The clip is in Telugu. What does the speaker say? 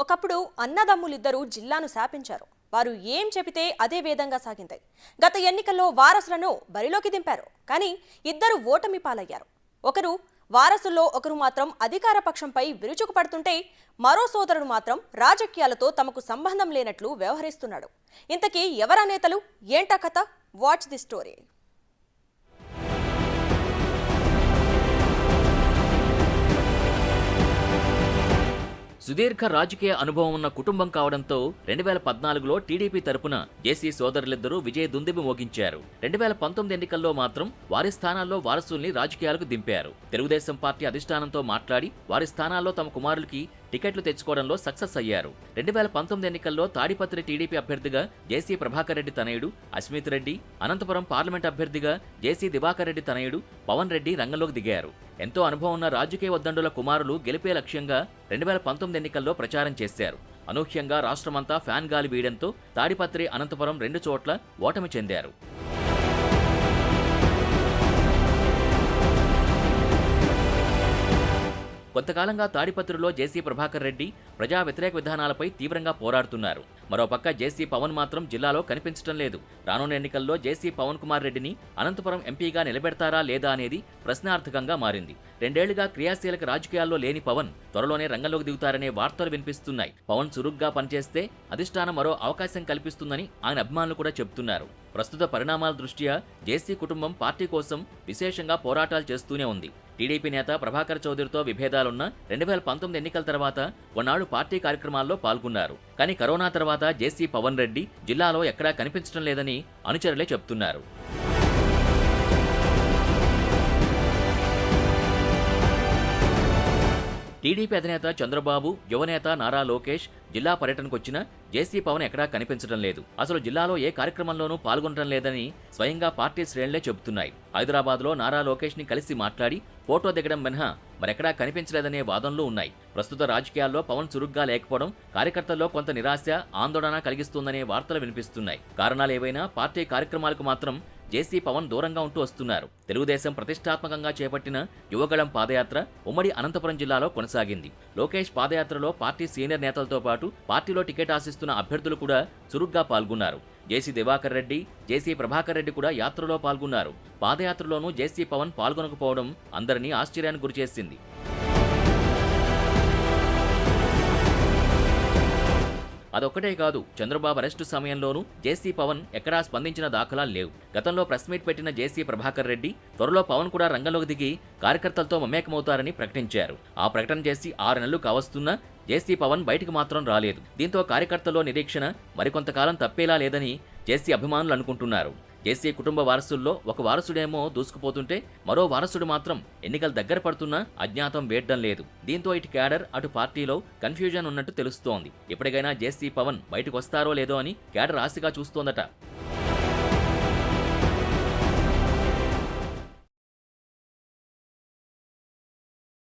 ఒకప్పుడు అన్నదమ్ములిద్దరూ జిల్లాను శాపించారు. వారు ఏం చెబితే అదే వేదంగా సాగింది. గత ఎన్నికల్లో వారసులను బరిలోకి దింపారు. కానీ ఇద్దరు ఓటమి పాలయ్యారు. ఒకరు వారసుల్లో ఒకరు మాత్రం అధికార పక్షంపై విరుచుకుపడుతుంటే మరో సోదరుడు మాత్రం రాజకీయాలతో తమకు సంబంధం లేనట్లు వ్యవహరిస్తున్నాడు. ఇంతకీ ఎవరా నేతలు? ఏంటా కథ? Watch the story. సుదీర్ఘ రాజకీయ అనుభవం ఉన్న కుటుంబం కావడంతో 2014లో టీడీపీ తరపున జేసీ సోదరులిద్దరూ విజయ దుందుబి మోగించారు. 2019 ఎన్నికల్లో మాత్రం వారి స్థానాల్లో వారసుల్ని రాజకీయాలకు దింపారు. తెలుగుదేశం పార్టీ అధిష్టానంతో మాట్లాడి వారి స్థానాల్లో తమ కుమారులకి టికెట్లు తెచ్చుకోవడంలో సక్సెస్ అయ్యారు. 2019 ఎన్నికల్లో తాడిపత్రి టీడీపీ అభ్యర్థిగా జేసీ ప్రభాకర్ రెడ్డి తనయుడు అస్మిత్ రెడ్డి, అనంతపురం పార్లమెంట్ అభ్యర్థిగా జేసీ దివాకర్ రెడ్డి తనయుడు పవన్ రెడ్డి రంగంలోకి దిగారు. ఎంతో అనుభవం ఉన్న రాజకీయ ఉద్దండుల కుమారులు గెలిపే లక్ష్యంగా 2019 ఎన్నికల్లో ప్రచారం చేశారు. అనూహ్యంగా రాష్ట్రమంతా ఫ్యాన్ గాలి వీయడంతో తాడిపత్రి, అనంతపురం 2 చోట్ల ఓటమి చెందారు. కొంతకాలంగా తాడిపత్రిలో జేసీ ప్రభాకర్ రెడ్డి ప్రజా వ్యతిరేక విధానాలపై తీవ్రంగా పోరాడుతున్నారు. మరోపక్క జేసీ పవన్ మాత్రం జిల్లాలో కనిపించడం లేదు. రానున్న ఎన్నికల్లో జేసీ పవన్ కుమార్ రెడ్డిని అనంతపురం ఎంపీగా నిలబెడతారా లేదా అనేది ప్రశ్నార్థకంగా మారింది. 2 ఏళ్లుగా క్రియాశీలక రాజకీయాల్లో లేని పవన్ త్వరలోనే రంగంలోకి దిగుతారనే వార్తలు వినిపిస్తున్నాయి. పవన్ చురుగ్గా పనిచేస్తే అధిష్టానం మరో అవకాశం కల్పిస్తుందని ఆయన అభిమానులు కూడా చెబుతున్నారు. ప్రస్తుత పరిణామాల దృష్ట్యా జేసీ కుటుంబం పార్టీ కోసం విశేషంగా పోరాటాలు చేస్తూనే ఉంది. టీడీపీ నేత ప్రభాకర్ చౌదరితో విభేదాలున్న 2019 ఎన్నికల తర్వాత కొన్నాళ్లు పార్టీ కార్యక్రమాల్లో పాల్గొన్నారు. కానీ కరోనా తర్వాత జేసీ పవన్ రెడ్డి జిల్లాలో ఎక్కడా కనిపించడం లేదని అనుచరులే చెబుతున్నారు. టీడీపీ అధినేత చంద్రబాబు, యువనేత నారా లోకేష్ జిల్లా పర్యటనకొచ్చినా జేసీ పవన్ ఎక్కడా కనిపించడం లేదు. అసలు జిల్లాలో ఏ కార్యక్రమంలోనూ పాల్గొనడం లేదని స్వయంగా పార్టీ శ్రేణులే చెబుతున్నాయి. హైదరాబాద్లో నారా లోకేష్ ని కలిసి మాట్లాడి ఫోటో దిగడం మినహా మరెక్కడా కనిపించలేదనే వాదనలు ఉన్నాయి. ప్రస్తుత రాజకీయాల్లో పవన్ చురుగ్గా లేకపోవడం కార్యకర్తల్లో కొంత నిరాశ, ఆందోళన కలిగిస్తుందనే వార్తలు వినిపిస్తున్నాయి. కారణాలేవైనా పార్టీ కార్యక్రమాలకు మాత్రం జేసీ పవన్ దూరంగా ఉంటూ వస్తున్నారు. తెలుగుదేశం ప్రతిష్టాత్మకంగా చేపట్టిన యువగళం పాదయాత్ర ఉమ్మడి అనంతపురం జిల్లాలో కొనసాగింది. లోకేష్ పాదయాత్రలో పార్టీ సీనియర్ నేతలతో పాటు పార్టీలో టికెట్ ఆశిస్తున్న అభ్యర్థులు కూడా చురుగ్గా పాల్గొన్నారు. జేసీ దివాకర్ రెడ్డి, జేసీ ప్రభాకర్ రెడ్డి కూడా యాత్రలో పాల్గొన్నారు. పాదయాత్రలోనూ జేసీ పవన్ పాల్గొనకపోవడం అందరినీ ఆశ్చర్యానికి గురిచేసింది. అదొక్కటే కాదు, చంద్రబాబు అరెస్టు సమయంలోనూ జేసీ పవన్ ఎక్కడా స్పందించిన దాఖలాలు లేవు. గతంలో ప్రెస్ మీట్ పెట్టిన జేసీ ప్రభాకర్ రెడ్డి త్వరలో పవన్ కూడా రంగంలోకి దిగి కార్యకర్తలతో మమేకమవుతారని ప్రకటించారు. ఆ ప్రకటన చేసి 6 నెలలు కావస్తున్నా జేసీ పవన్ బయటకు మాత్రం రాలేదు. దీంతో కార్యకర్తల్లో నిరీక్షణ మరికొంతకాలం తప్పేలా లేదని జేసీ అభిమానులు అనుకుంటున్నారు. జేసీ కుటుంబ వారసుల్లో ఒక వారసుడేమో దూసుకుపోతుంటే మరో వారసుడు మాత్రం ఎన్నికలు దగ్గర పడుతున్నా అజ్ఞాతం వేయడం లేదు. దీంతో ఇటు క్యాడర్ అటు పార్టీలో కన్ఫ్యూజన్ ఉన్నట్టు తెలుస్తోంది. ఎప్పటికైనా జేసీ పవన్ బయటకు వస్తారో లేదో అని క్యాడర్ ఆశగా చూస్తోందట.